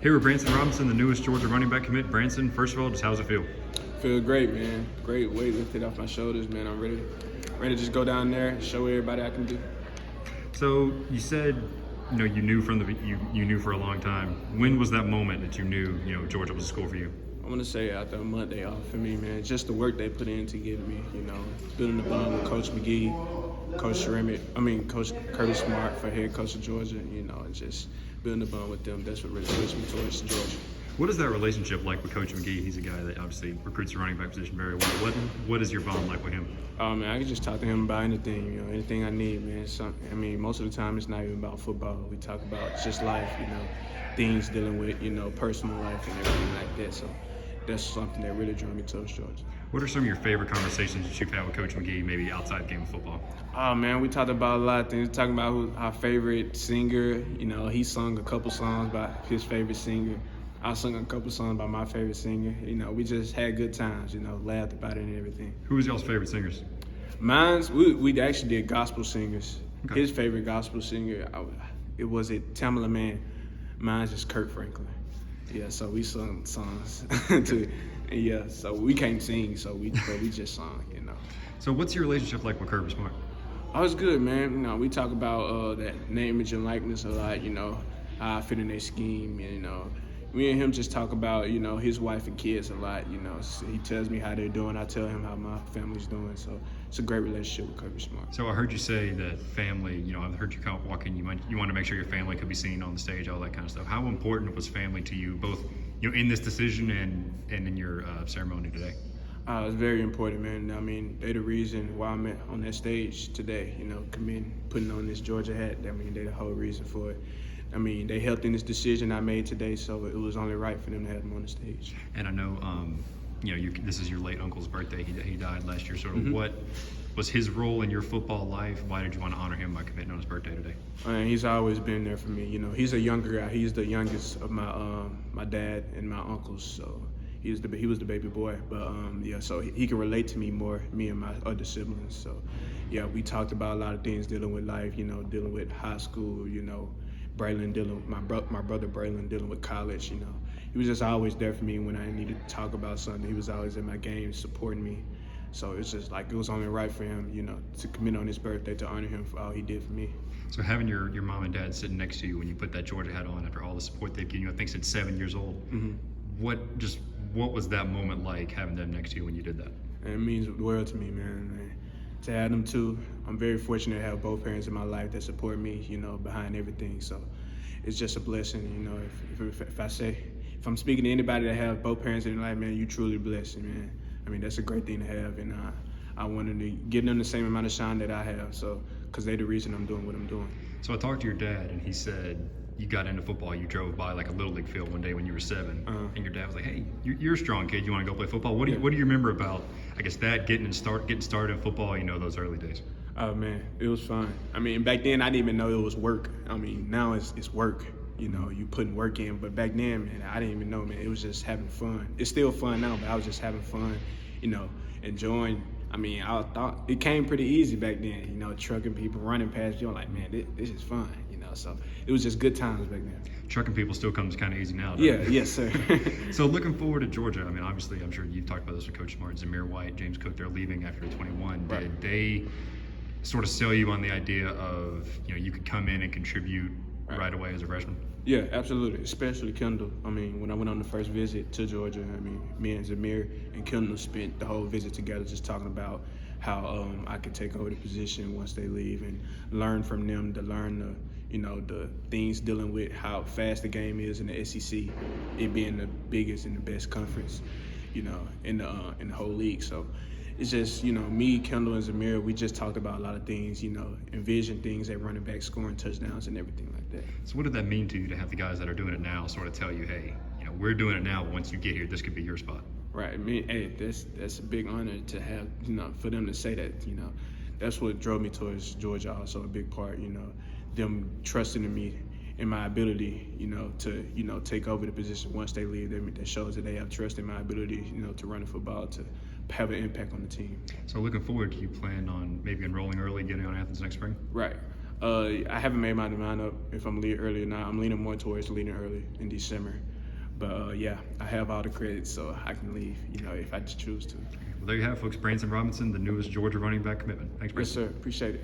Here with Branson Robinson, the newest Georgia running back commit. Branson, first of all, just how's it feel? Feel great, man. Great weight lifted off my shoulders, man. I'm ready to just go down there and show everybody I can do. So you said, you knew you knew for a long time. When was that moment that you knew, Georgia was a school for you? I want to say after a Monday off for me, man. Just the work they put in to get me, building the bond with Coach McGee, Coach Kirby Smart for head coach of Georgia, and just building the bond with them. That's what really pushed me towards Georgia. What is that relationship like with Coach McGee? He's a guy that obviously recruits the running back position very well. What is your bond like with him? Man, I can just talk to him about anything, anything I need, man. Most of the time it's not even about football. We talk about just life, things dealing with, personal life and everything like that. So that's something that really drew me towards Georgia. What are some of your favorite conversations that you've had with Coach McGee, maybe outside the game of football? Oh, man, we talked about a lot of things. Talking about our favorite singer. He sung a couple songs by his favorite singer. I sung a couple songs by my favorite singer. We just had good times, laughed about it and everything. Who was y'all's favorite singers? We actually did gospel singers. Okay. His favorite gospel singer, it was Tamala Man. Mine's just Kirk Franklin. Yeah, so we sung songs too. Yeah, so we can't sing, but we just sung, So what's your relationship like with Kirby Smart? I was good, man. We talk about that name, image, and likeness a lot, how I fit in their scheme, me and him just talk about, his wife and kids a lot, So he tells me how they're doing, I tell him how my family's doing, so it's a great relationship with Kirby Smart. So I heard you say that family, I've heard you kind of walk in, you want to make sure your family could be seen on the stage, all that kind of stuff. How important was family to you, both, in this decision and in your ceremony today? It's very important, man. I mean, they're the reason why I'm on that stage today, putting on this Georgia hat. I mean, they're the whole reason for it. I mean, they helped in this decision I made today, so it was only right for them to have them on the stage. And I know, this is your late uncle's birthday. He died last year. Sort of what was his role in your football life? Why did you want to honor him by committing on his birthday today? He's always been there for me. He's a younger guy. He's the youngest of my dad and my uncles, so he was the baby boy. But so he can relate to me more, me and my other siblings. So yeah, we talked about a lot of things dealing with life. Dealing with high school. Braylon my brother Braylon dealing with college. He was just always there for me when I needed to talk about something. He was always in my games supporting me. So it's just like it was only right for him, to commit on his birthday to honor him for all he did for me. So having your mom and dad sitting next to you when you put that Georgia hat on after all the support they've given you, I think since 7 years old. Mm-hmm. What was that moment like having them next to you when you did that? And it means the world to me, man. To have them too, I'm very fortunate to have both parents in my life that support me, behind everything. So it's just a blessing, if I'm speaking to anybody that have both parents in their life, man, you truly blessed, man. I mean, that's a great thing to have, and I wanted to give them the same amount of shine that I have, so because they're the reason I'm doing what I'm doing. So I talked to your dad, and he said you got into football. You drove by like a little league field one day when you were 7, and your dad was like, "Hey, you're a strong kid. You want to go play football?" What do you remember about, I guess, that getting started in football? Those early days. Oh man, it was fun. I mean, back then I didn't even know it was work. I mean, now it's work. You putting work in, but back then, man, I didn't even know, man. It was just having fun. It's still fun now, but I was just having fun, enjoying. I mean, I thought it came pretty easy back then, trucking people, running past you. I'm like, man, this is fun, so it was just good times back then. Trucking people still comes kind of easy now, Yeah, it? Yes, sir. So looking forward to Georgia, I mean, obviously, I'm sure you've talked about this with Coach Smart, Zamir White, James Cook, they're leaving after 21. Right. Did they sort of sell you on the idea of, you could come in and contribute right away as a freshman? Yeah, absolutely, especially Kendall. I mean, when I went on the first visit to Georgia, I mean, me and Zamir and Kendall spent the whole visit together just talking about how I could take over the position once they leave and learn from them, to learn the things dealing with how fast the game is in the SEC, it being the biggest and the best conference, in the whole league. So it's just, me, Kendall, and Zamir, we just talked about a lot of things, envision things at running back, scoring touchdowns and everything like that. So what did that mean to you to have the guys that are doing it now sort of tell you, hey, we're doing it now, but once you get here, this could be your spot? Right. I mean, hey, that's a big honor to have, for them to say that, That's what drove me towards Georgia, also a big part, them trusting in me and my ability, to take over the position once they leave. That shows that they have trust in my ability, to run the football, to have an impact on the team. So looking forward, do you plan on maybe enrolling early, getting on Athens next spring? Right. I haven't made my mind up if I'm leaving early or not. I'm leaning more towards leaving early in December. But yeah, I have all the credits, so I can leave, if I just choose to. Well, there you have it, folks. Branson Robinson, the newest Georgia running back commitment. Thanks, Yes, Branson. sir. Appreciate it.